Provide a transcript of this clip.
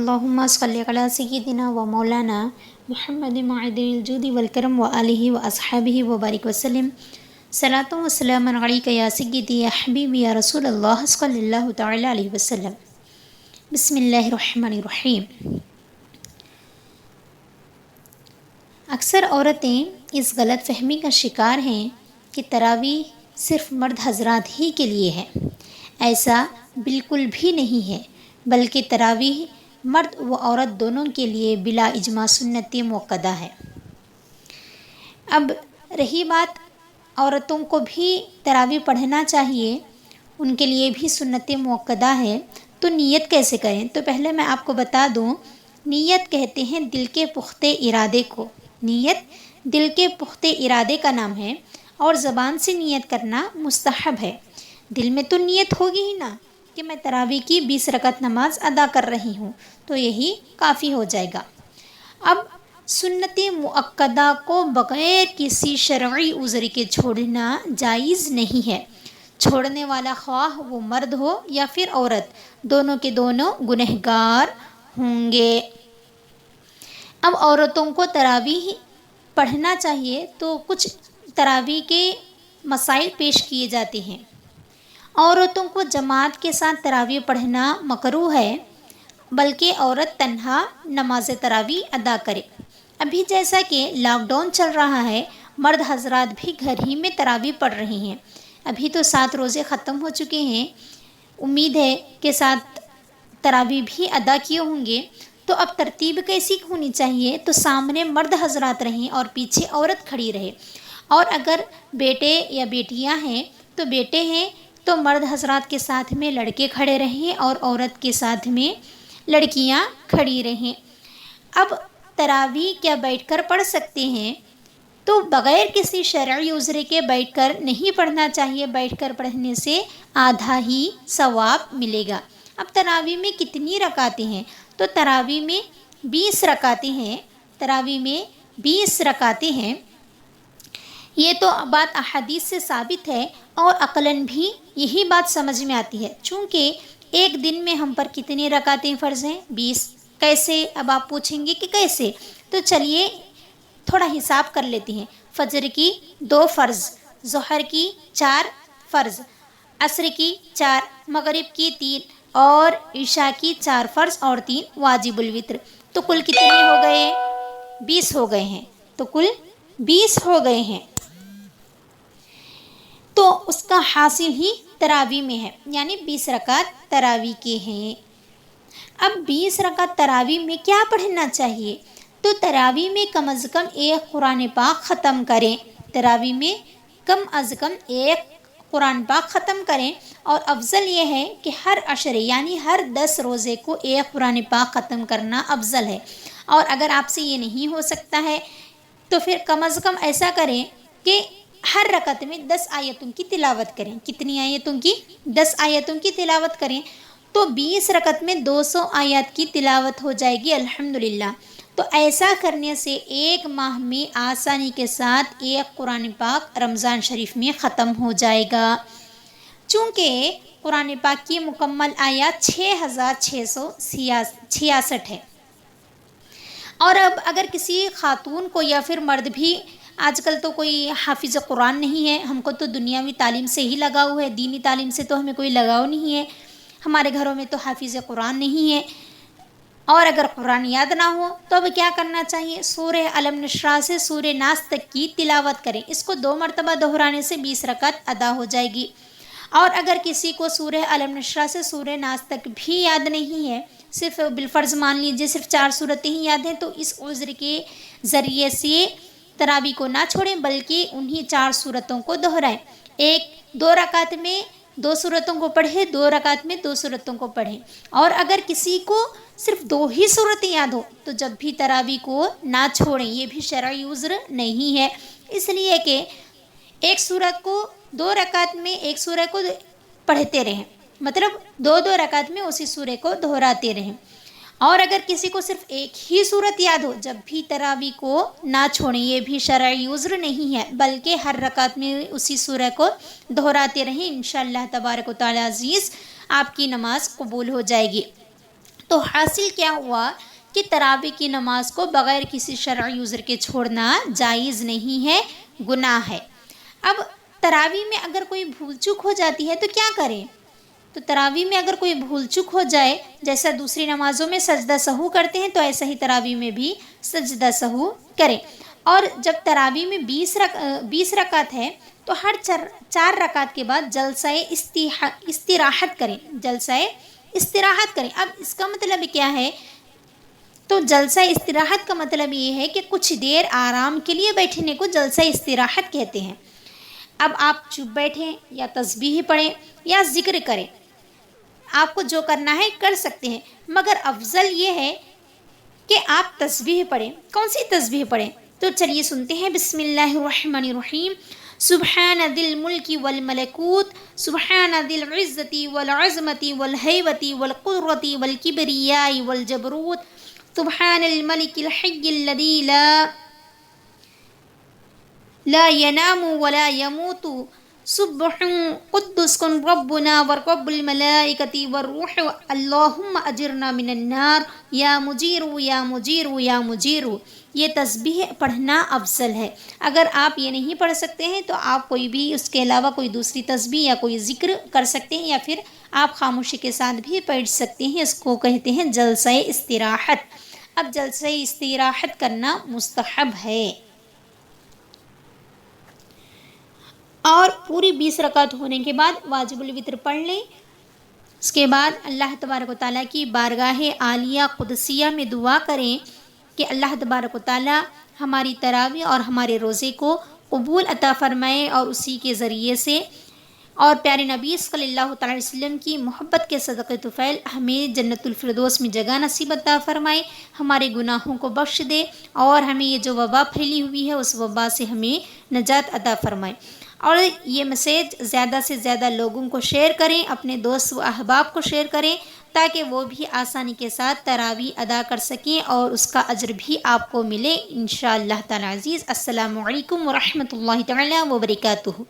اللہم صلی علی سیدنا و مولانا محمد معدن الجود والکرم و آلہ و اصحابہ و بارک وسلم صلاۃ و سلام علیک یا سیدی یا حبیبی یا رسول اللہ صلی اللہ تعالی علیہ وسلم۔ بسم اللہ الرحمن الرحیم۔ اکثر عورتیں اس غلط فہمی کا شکار ہیں کہ تراویح صرف مرد حضرات ہی کے لیے ہے۔ ایسا بالکل بھی نہیں ہے، بلکہ تراویح مرد و عورت دونوں کے لیے بلا اجماع سنت موقدہ ہے۔ اب رہی بات عورتوں کو بھی تراویح پڑھنا چاہیے، ان کے لیے بھی سنت موقدہ ہے، تو نیت کیسے کریں؟ تو پہلے میں آپ کو بتا دوں، نیت کہتے ہیں دل کے پختہ ارادے کو۔ نیت دل کے پختہ ارادے کا نام ہے، اور زبان سے نیت کرنا مستحب ہے۔ دل میں تو نیت ہوگی ہی نا کہ میں تراویح کی 20 رکعت نماز ادا کر رہی ہوں، تو یہی کافی ہو جائے گا۔ اب سنت مؤکدہ کو بغیر کسی شرعی عذر کے چھوڑنا جائز نہیں ہے۔ چھوڑنے والا خواہ وہ مرد ہو یا پھر عورت، دونوں کے دونوں گنہگار ہوں گے۔ اب عورتوں کو تراویح پڑھنا چاہیے تو کچھ تراویح کے مسائل پیش کیے جاتے ہیں۔ عورتوں کو جماعت کے ساتھ تراویح پڑھنا مکروہ ہے، بلکہ عورت تنہا نماز تراویح ادا کرے۔ ابھی جیسا کہ لاک ڈاؤن چل رہا ہے، مرد حضرات بھی گھر ہی میں تراویح پڑھ رہے ہیں۔ ابھی تو 7 روزے ختم ہو چکے ہیں، امید ہے کہ 7 تراویح بھی ادا کیے ہوں گے۔ تو اب ترتیب کیسی ہونی چاہیے؟ تو سامنے مرد حضرات رہیں اور پیچھے عورت کھڑی رہے، اور اگر بیٹے یا بیٹیاں ہیں تو بیٹے ہیں تو مرد حضرات کے ساتھ میں لڑکے کھڑے رہیں اور عورت کے ساتھ میں لڑکیاں کھڑی رہیں۔ اب تراویح کیا بیٹھ کر پڑھ سکتے ہیں؟ تو بغیر کسی شرعی عذر کے بیٹھ کر نہیں پڑھنا چاہیے۔ بیٹھ کر پڑھنے سے آدھا ہی ثواب ملے گا۔ اب تراویح میں کتنی رکعتیں ہیں؟ تو تراویح میں 20 رکعتیں ہیں۔ تراویح میں 20 رکعتیں ہیں۔ یہ تو بات احادیث سے ثابت ہے، اور عقلاً بھی یہی بات سمجھ میں آتی ہے، چونکہ ایک دن میں ہم پر کتنی رکعتیں فرض ہیں؟ 20۔ کیسے؟ اب آپ پوچھیں گے کہ کیسے؟ تو چلیے تھوڑا حساب کر لیتے ہیں۔ فجر کی 2 فرض، ظہر کی 4 فرض، عصر کی 4، مغرب کی 3، اور عشاء کی 4 فرض اور 3 واجب الوتر۔ تو کل کتنے ہو گئے؟ 20 ہو گئے ہیں۔ تو کل 20 ہو گئے ہیں، تو اس کا حاصل ہی تراویح میں ہے، یعنی 20 رکعت تراویح کے ہیں۔ اب 20 رکعت تراویح میں کیا پڑھنا چاہیے؟ تو تراویح میں کم از کم ایک قرآن پاک ختم کریں۔ تراویح میں کم از کم ایک قرآن پاک ختم کریں، اور افضل یہ ہے کہ ہر عشرے یعنی ہر 10 روزے کو ایک قرآن پاک ختم کرنا افضل ہے۔ اور اگر آپ سے یہ نہیں ہو سکتا ہے تو پھر کم از کم ایسا کریں کہ ہر رکعت میں 10 آیتوں کی تلاوت کریں۔ کتنی آیتوں کی؟ 10 آیتوں کی تلاوت کریں، تو 20 رکعت میں 200 آیات کی تلاوت ہو جائے گی الحمدللہ۔ تو ایسا کرنے سے ایک ماہ میں آسانی کے ساتھ ایک قرآن پاک رمضان شریف میں ختم ہو جائے گا، چونکہ قرآن پاک کی مکمل آیات 6666 ہے۔ اور اب اگر کسی خاتون کو یا پھر مرد بھی، آج کل تو کوئی حافظ قرآن نہیں ہے، ہم کو تو دنیاوی تعلیم سے ہی لگاؤ ہے، دینی تعلیم سے تو ہمیں کوئی لگاؤ نہیں ہے، ہمارے گھروں میں تو حافظ قرآن نہیں ہے، اور اگر قرآن یاد نہ ہو تو اب کیا کرنا چاہیے؟ سورہ الم نشرح سے سورہ ناس تک کی تلاوت کریں۔ اس کو 2 مرتبہ دہرانے سے 20 رکعت ادا ہو جائے گی۔ اور اگر کسی کو سورہ الم نشرح سے سورہ ناس تک بھی یاد نہیں ہے، صرف بالفرض مان لیجیے صرف 4 سورتیں ہی یاد ہیں، تو اس عذر کے ذریعے سے تراویح کو نہ چھوڑیں، بلکہ انہی 4 سورتوں کو دہرائیں۔ 2 رکعت میں 2 سورتوں کو پڑھیں، 2 رکعت میں 2 سورتوں کو پڑھیں۔ اور اگر کسی کو صرف 2 ہی سورتیں یاد ہو تو جب بھی تراویح کو نہ چھوڑیں، یہ بھی شرعی عذر نہیں ہے، اس لیے کہ ایک سورت کو 2 رکعت میں ایک سورہ کو پڑھتے رہیں، مطلب 2 رکعت میں اسی سورہ کو دہراتے رہیں۔ اور اگر کسی کو صرف ایک ہی سورت یاد ہو، جب بھی تراویح کو نہ چھوڑیں، یہ بھی شرعی عذر نہیں ہے، بلکہ ہر رکعت میں اسی سورہ کو دہراتے رہیں، انشاءاللہ تبارک و تعالی عزیز آپ کی نماز قبول ہو جائے گی۔ تو حاصل کیا ہوا کہ تراویح کی نماز کو بغیر کسی شرعی عذر کے چھوڑنا جائز نہیں ہے، گناہ ہے۔ اب تراویح میں اگر کوئی بھول چوک ہو جاتی ہے تو کیا کریں؟ تو تراویح میں اگر کوئی بھول چوک ہو جائے، جیسا دوسری نمازوں میں سجدہ سہو کرتے ہیں تو ایسا ہی تراویح میں بھی سجدہ سہو کریں۔ اور جب تراویح میں 20 رکعت ہے تو ہر 4 رکعت کے بعد جلسہ استراحت کریں، جلسہ استراحت کریں۔ اب اس کا مطلب کیا ہے؟ تو جلسہ استراحت کا مطلب یہ ہے کہ کچھ دیر آرام کے لیے بیٹھنے کو جلسہ استراحت کہتے ہیں۔ اب آپ چپ بیٹھیں یا تسبیح پڑھیں یا ذکر کریں، آپ کو جو کرنا ہے کر سکتے ہیں، مگر افضل یہ ہے کہ آپ تسبیح پڑھیں۔ کون سی تسبیح پڑھیں؟ تو چلیے سنتے ہیں۔ بسم اللہ الرحمن الرحیم۔ سبحان ذی الملک والملکوت، سبحان ذی العزت والعظمت والہیبت والقدرت والکبریاء والجبروت، سبحان الملک الحی الذی لا ینام ولا یموت، سبح قدس ربنا ورب الملائکۃ والروح، اللہم اجرنا من النار، یا مجیر یا مجیر یا مجیر۔ یہ تسبیح پڑھنا افضل ہے۔ اگر آپ یہ نہیں پڑھ سکتے ہیں تو آپ کوئی بھی اس کے علاوہ کوئی دوسری تسبیح یا کوئی ذکر کر سکتے ہیں، یا پھر آپ خاموشی کے ساتھ بھی پڑھ سکتے ہیں۔ اس کو کہتے ہیں جلسہ استراحت۔ اب جلسہ استراحت کرنا مستحب ہے، اور پوری 20 رکعت ہونے کے بعد واجب الوتر پڑھ لیں۔ اس کے بعد اللہ تبارک و تعالیٰ کی بارگاہ عالیہ قدسیہ میں دعا کریں کہ اللہ تبارک و تعالیٰ ہماری تراویح اور ہمارے روزے کو قبول عطا فرمائے، اور اسی کے ذریعے سے اور پیارے نبی صلی اللہ تعالی وسلم کی محبت کے صدقے طفیل ہمیں جنت الفردوس میں جگہ نصیب عطا فرمائے، ہمارے گناہوں کو بخش دے، اور ہمیں یہ جو وبا پھیلی ہوئی ہے اس وبا سے ہمیں نجات عطا فرمائے۔ اور یہ میسیج زیادہ سے زیادہ لوگوں کو شیئر کریں، اپنے دوست و احباب کو شیئر کریں، تاکہ وہ بھی آسانی کے ساتھ تراویح ادا کر سکیں اور اس کا اجر بھی آپ کو ملے انشاءاللہ تعالی عزیز۔ السلام علیکم ورحمۃ اللہ تعالی وبرکاتہ۔